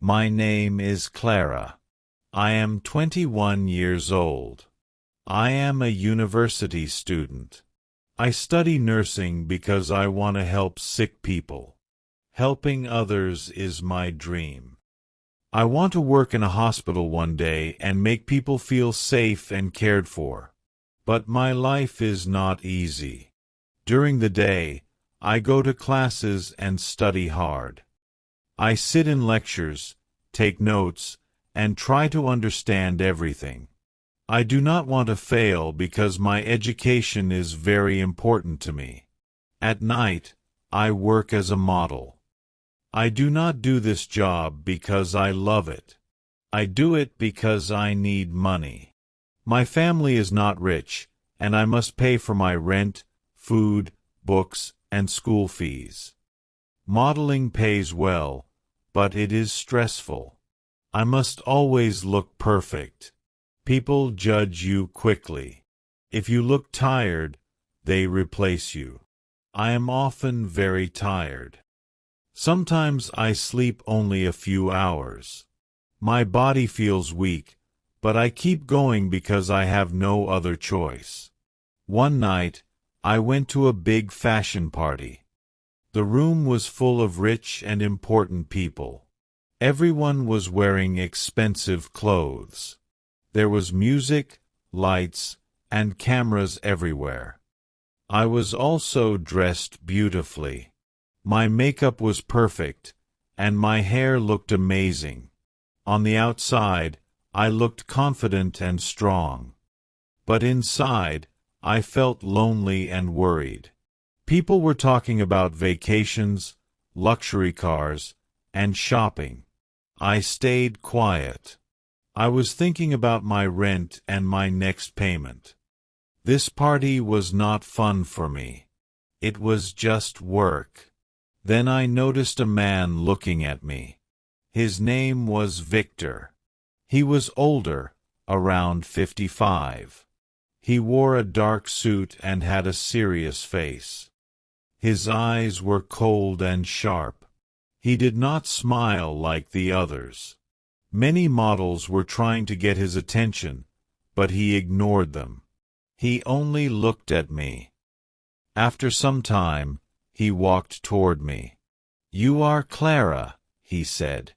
My name is Clara. I am 21 years old. I am a university student. I study nursing because I want to help sick people. Helping others is my dream. I want to work in a hospital one day and make people feel safe and cared for. But my life is not easy. During the day, I go to classes and study hard. I sit in lectures, take notes, and try to understand everything. I do not want to fail because my education is very important to me. At night, I work as a model. I do not do this job because I love it. I do it because I need money. My family is not rich, and I must pay for my rent, food, books, and school fees. Modeling pays well, but it is stressful. I must always look perfect. People judge you quickly. If you look tired, they replace you. I am often very tired. Sometimes I sleep only a few hours. My body feels weak, but I keep going because I have no other choice. One night, I went to a big fashion party. The room was full of rich and important people. Everyone was wearing expensive clothes. There was music, lights, and cameras everywhere. I was also dressed beautifully. My makeup was perfect, and my hair looked amazing. On the outside, I looked confident and strong. But inside, I felt lonely and worried. People were talking about vacations, luxury cars, and shopping. I stayed quiet. I was thinking about my rent and my next payment. This party was not fun for me. It was just work. Then I noticed a man looking at me. His name was Victor. He was older, around 55. He wore a dark suit and had a serious face. His eyes were cold and sharp. He did not smile like the others. Many models were trying to get his attention, but he ignored them. He only looked at me. After some time, he walked toward me. "You are Clara," he said.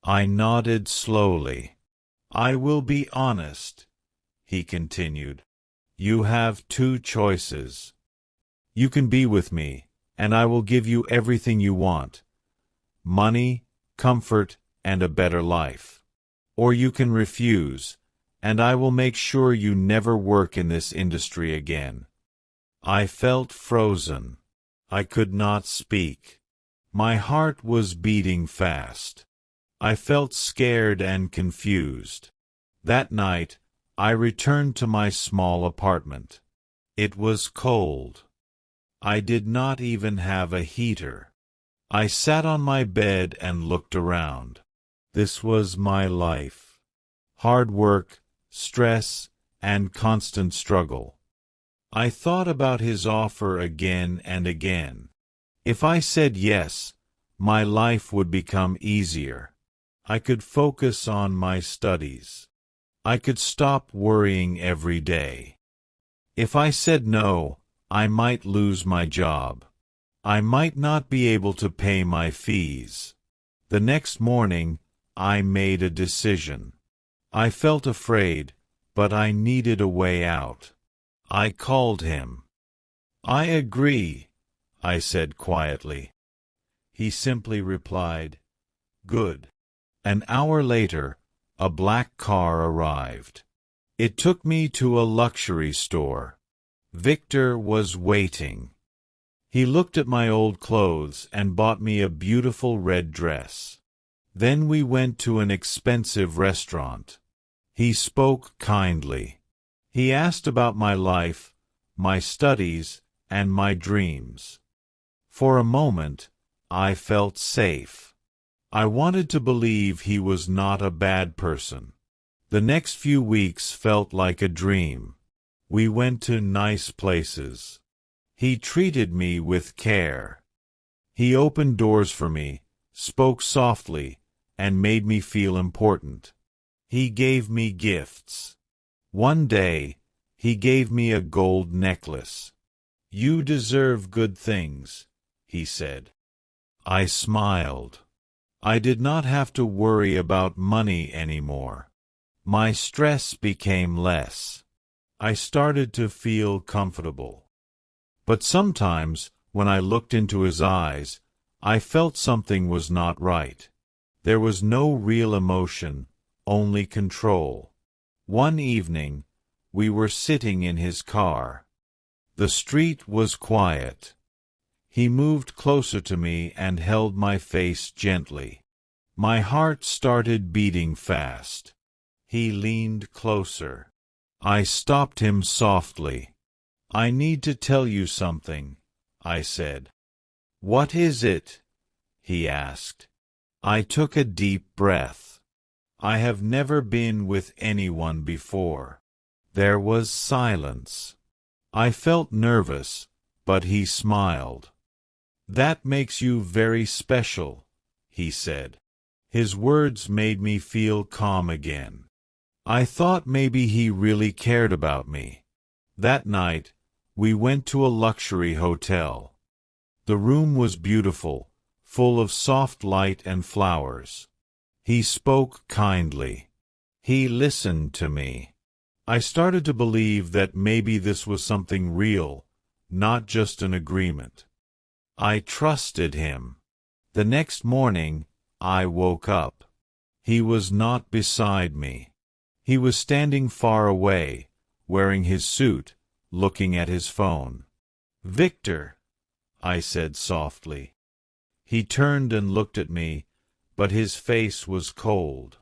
I nodded slowly. "I will be honest," he continued. "You have two choices. You can be with me, and I will give you everything you want: money, comfort, and a better life. Or you can refuse, and I will make sure you never work in this industry again." I felt frozen. I could not speak. My heart was beating fast. I felt scared and confused. That night, I returned to my small apartment. It was cold. I did not even have a heater. I sat on my bed and looked around. This was my life. Hard work, stress, and constant struggle. I thought about his offer again and again. If I said yes, my life would become easier. I could focus on my studies. I could stop worrying every day. If I said no, I might lose my job. I might not be able to pay my fees. The next morning, I made a decision. I felt afraid, but I needed a way out. I called him. "I agree," I said quietly. He simply replied, "Good." An hour later, a black car arrived. It took me to a luxury store. Victor was waiting. He looked at my old clothes and bought me a beautiful red dress. Then we went to an expensive restaurant. He spoke kindly. He asked about my life, my studies, and my dreams. For a moment, I felt safe. I wanted to believe he was not a bad person. The next few weeks felt like a dream. We went to nice places. He treated me with care. He opened doors for me, spoke softly, and made me feel important. He gave me gifts. One day, he gave me a gold necklace. "You deserve good things," he said. I smiled. I did not have to worry about money anymore. My stress became less. I started to feel comfortable. But sometimes, when I looked into his eyes, I felt something was not right. There was no real emotion, only control. One evening, we were sitting in his car. The street was quiet. He moved closer to me and held my face gently. My heart started beating fast. He leaned closer. I stopped him softly. "I need to tell you something," I said. "What is it?" he asked. I took a deep breath. I have never been with anyone before. There was silence. I felt nervous, but he smiled. "That makes you very special," he said. His words made me feel calm again. I thought maybe he really cared about me. That night, we went to a luxury hotel. The room was beautiful, full of soft light and flowers. He spoke kindly. He listened to me. I started to believe that maybe this was something real, not just an agreement. I trusted him. The next morning, I woke up. He was not beside me. He was standing far away, wearing his suit, looking at his phone. "Victor," I said softly. He turned and looked at me, but his face was cold.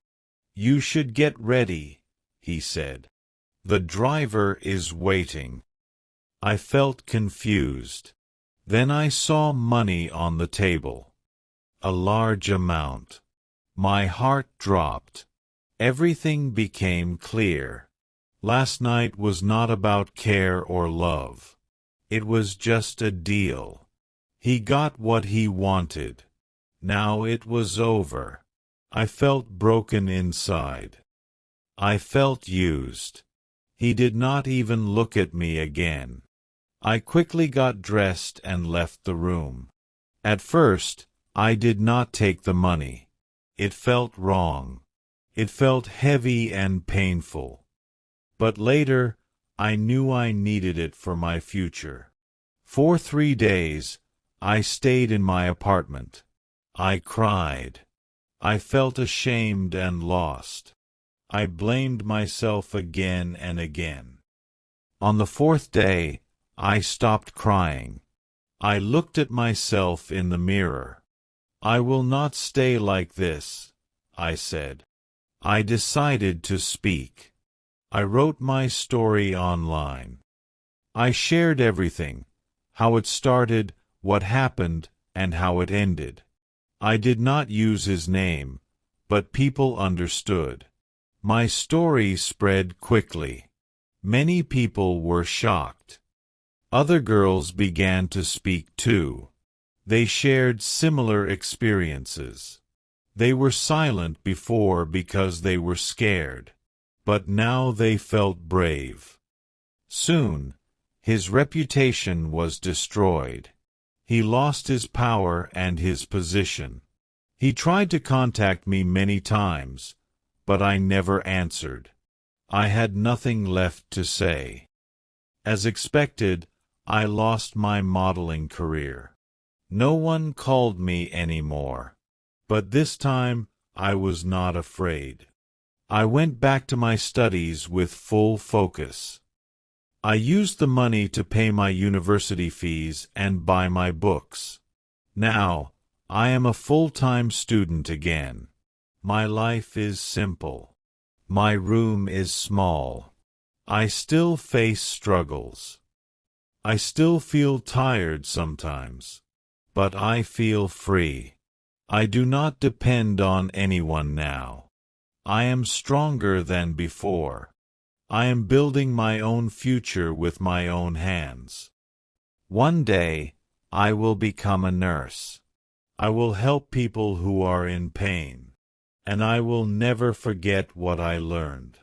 "You should get ready," he said. "The driver is waiting." I felt confused. Then I saw money on the table. A large amount. My heart dropped. Everything became clear. Last night was not about care or love. It was just a deal. He got what he wanted. Now it was over. I felt broken inside. I felt used. He did not even look at me again. I quickly got dressed and left the room. At first, I did not take the money. It felt wrong. It felt heavy and painful. But later, I knew I needed it for my future. For 3 days, I stayed in my apartment. I cried. I felt ashamed and lost. I blamed myself again and again. On the 4th day, I stopped crying. I looked at myself in the mirror. "I will not stay like this," I said. I decided to speak. I wrote my story online. I shared everything, how it started, what happened, and how it ended. I did not use his name, but people understood. My story spread quickly. Many people were shocked. Other girls began to speak too. They shared similar experiences. They were silent before because they were scared, but now they felt brave. Soon, his reputation was destroyed. He lost his power and his position. He tried to contact me many times, but I never answered. I had nothing left to say. As expected, I lost my modeling career. No one called me anymore. But this time, I was not afraid. I went back to my studies with full focus. I used the money to pay my university fees and buy my books. Now, I am a full-time student again. My life is simple. My room is small. I still face struggles. I still feel tired sometimes. But I feel free. I do not depend on anyone now. I am stronger than before. I am building my own future with my own hands. One day, I will become a nurse. I will help people who are in pain. and I will never forget what I learned.